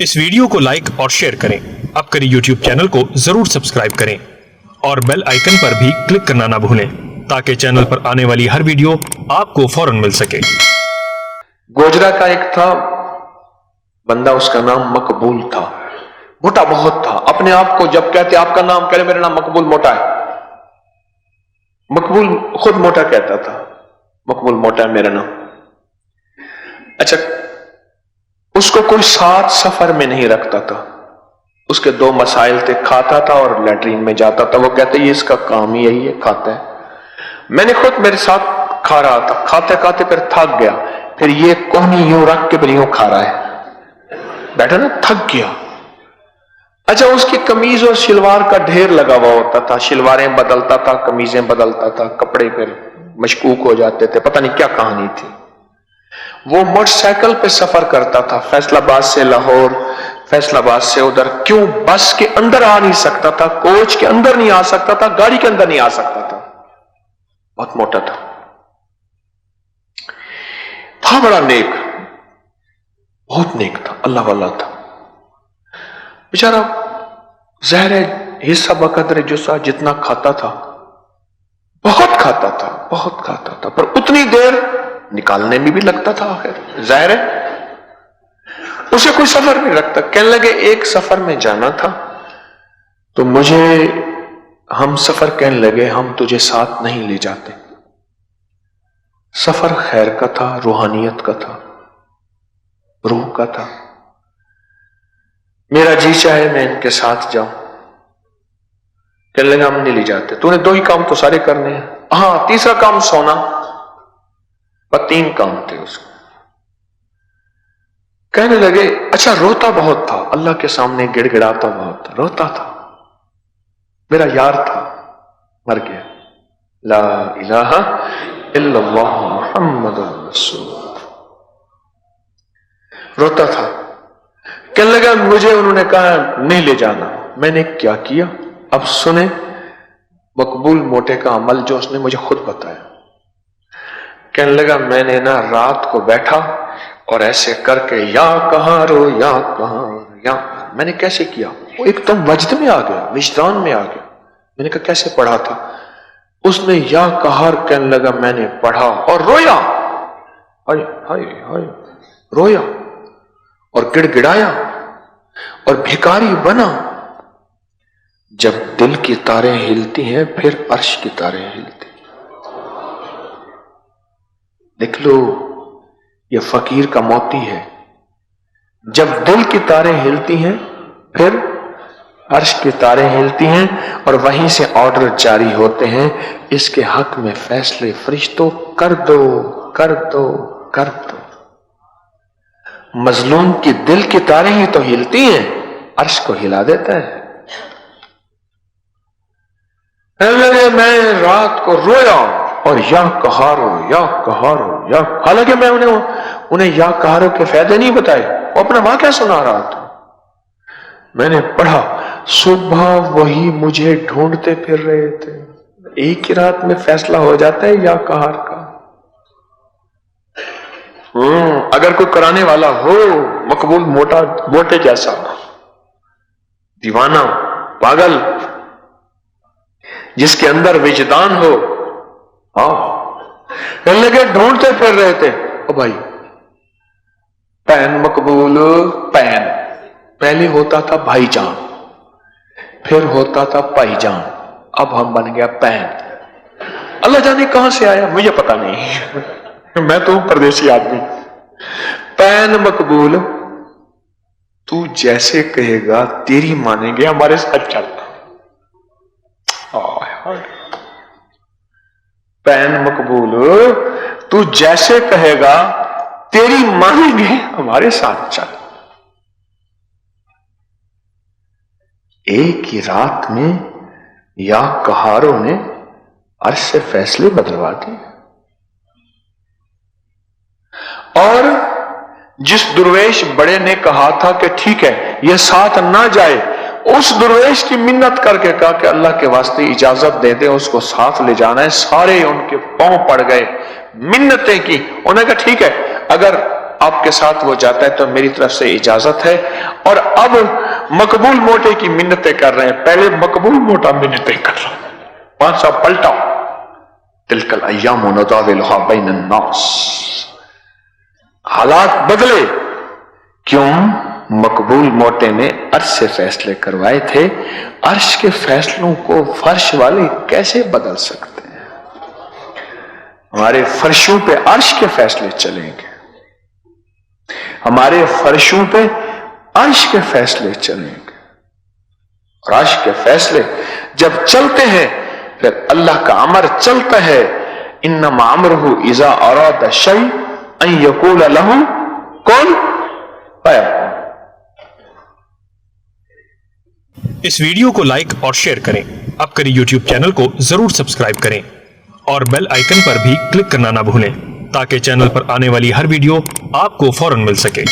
इस वीडियो को लाइक और शेयर करें। अब करें यूट्यूब चैनल को जरूर सब्सक्राइब करें और बेल आइकन पर भी क्लिक करना ना भूलें ताकि चैनल पर आने वाली हर वीडियो आपको फौरन मिल सके। गोजरा का एक था बंदा, उसका नाम मकबूल था। मोटा बहुत था। अपने आप को जब कहते आपका नाम, कह रहे मेरा नाम मकबूल मोटा है। मकबूल खुद मोटा कहता था, मकबूल मोटा है मेरा नाम। अच्छा, उसको कोई साथ सफर में नहीं रखता था। उसके दो मसाइल थे, खाता था और लैट्रीन में जाता था। वो कहते ये इसका काम ही यही है, खाता है। मैंने खुद मेरे साथ खा रहा था, खाते खाते फिर थक गया। फिर ये कोहनी यूं रख के यूं खा रहा है, बैठा ना, थक गया। अच्छा, उसकी कमीज और शलवार का ढेर लगा हुआ होता था। शलवारें बदलता था, कमीजें बदलता था, कपड़े फिर मशकूक हो जाते थे, पता नहीं क्या कहानी थी। वो मोटरसाइकिल पे सफर करता था, फैसलाबाद से लाहौर, फैसलाबाद से उधर। क्यों? बस के अंदर आ नहीं सकता था, कोच के अंदर नहीं आ सकता था, गाड़ी के अंदर नहीं आ सकता था। बहुत मोटा था बड़ा नेक, बहुत नेक था, अल्लाह वाला था बेचारा। जहर हिस्सा बकदर जुस्सा, जितना खाता था, बहुत खाता था, बहुत खाता था, पर उतनी देर निकालने में भी लगता था। आखिर जाहिर है उसे कोई सफर नहीं रखता। कहने लगे एक सफर में जाना था तो मुझे हम सफर कहने लगे हम तुझे साथ नहीं ले जाते। सफर खैर का था, रूहानियत का था, रूह का था। मेरा जी चाहे मैं इनके साथ जाऊं। कहने लगे हम नहीं ले जाते। तूने दो ही काम तो सारे करने हैं। हाँ, तीसरा काम सोना, पर 3 काम थे उसको। कहने लगे अच्छा, रोता बहुत था, अल्लाह के सामने गिड़गिड़ाता बहुत था, रोता था। मेरा यार था, मर गया। ला इलाहा इल्लल्लाह मुहम्मदुर रसूलुल्लाह। रोता था। कहने लगा मुझे उन्होंने कहा नहीं ले जाना। मैंने क्या किया अब सुने मकबूल मोटे का अमल जो उसने मुझे खुद बताया। कहने लगा मैंने ना रात को बैठा और ऐसे करके या कहां रो या कहां या, मैंने कैसे किया? वो एकदम वजद में आ गया, विजदान में आ गया। मैंने कहा कैसे पढ़ा था? उसने या कहर कहने लगा मैंने पढ़ा और रोया, हाय हाय हाय, रोया और गिड़गिड़ाया और भिखारी बना। जब दिल की तारें हिलती हैं फिर अर्श की तारें हिलती। देख लो, ये फकीर का मोती है। जब दिल की तारें हिलती हैं फिर अर्श की तारें हिलती हैं और वहीं से ऑर्डर जारी होते हैं, इसके हक में फैसले फरिश्तों कर दो कर दो कर दो। मजलूम की दिल की तारें ही तो हिलती हैं, अर्श को हिला देता है। मैं रात को रोया और या कहारो या कहारो या, हालांकि मैं उन्हें या कहारो के फायदे नहीं बताए, वो अपना वाक़या सुना रहा था। मैंने पढ़ा, सुबह वही मुझे ढूंढते फिर रहे थे। एक ही रात में फैसला हो जाता है या कहार का। अगर कोई कराने वाला हो, मकबूल मोटे जैसा दीवाना पागल जिसके अंदर विजदान हो, कहने लगे ढूंढते फिर रहे थे। ओ भाई, पैन मकबूल पैन, पहले होता था भाईजान, फिर होता था भाईजान, अब हम बन गया पैन। अल्लाह जाने कहां से आया, मुझे पता नहीं मैं तो परदेसी आदमी। पैन मकबूल, तू जैसे कहेगा तेरी मानेंगे, हमारे साथ चल। पैन मकबूल, तू जैसे कहेगा तेरी मानेंगे, हमारे साथ चल। एक ही रात में या कहारों ने अर्श से फैसले बदलवा दिए। और जिस दुर्वेश बड़े ने कहा था कि ठीक है ये साथ ना जाए, उस दुर्वेश की मिन्नत करके कहा कि अल्लाह के वास्ते इजाजत दे दे, उसको साथ ले जाना है। सारे उनके पांव पड़ गए, मिन्नतें की। उन्होंने कहा ठीक है, अगर आपके साथ वो जाता है तो मेरी तरफ से इजाजत है। और अब मकबूल मोटे की मिन्नतें कर रहे हैं, पहले मकबूल मोटा मिन्नतें कर रहा है। वहां साहब पलटा, तिलकल अय्यामु नुदाविलुहा बैनन नास। हालात बदले, क्यों? मकबूल मोटे ने अर्श से फैसले करवाए थे, अर्श के फैसलों को फर्श वाले कैसे बदल सकते हैं? हमारे फर्शों पे अर्श के फैसले चलेंगे, हमारे फर्शों पे अर्श के फैसले चलेंगे। और अर्श के फैसले जब चलते हैं फिर अल्लाह का अमर चलता है। इन्नमा अमरुहु इज़ा अरादा शै अन यक़ूल लहू कुन फयकून। इस वीडियो को लाइक और शेयर करें। अब करें YouTube चैनल को जरूर सब्सक्राइब करें और बेल आइकन पर भी क्लिक करना ना भूलें ताकि चैनल पर आने वाली हर वीडियो आपको फौरन मिल सके।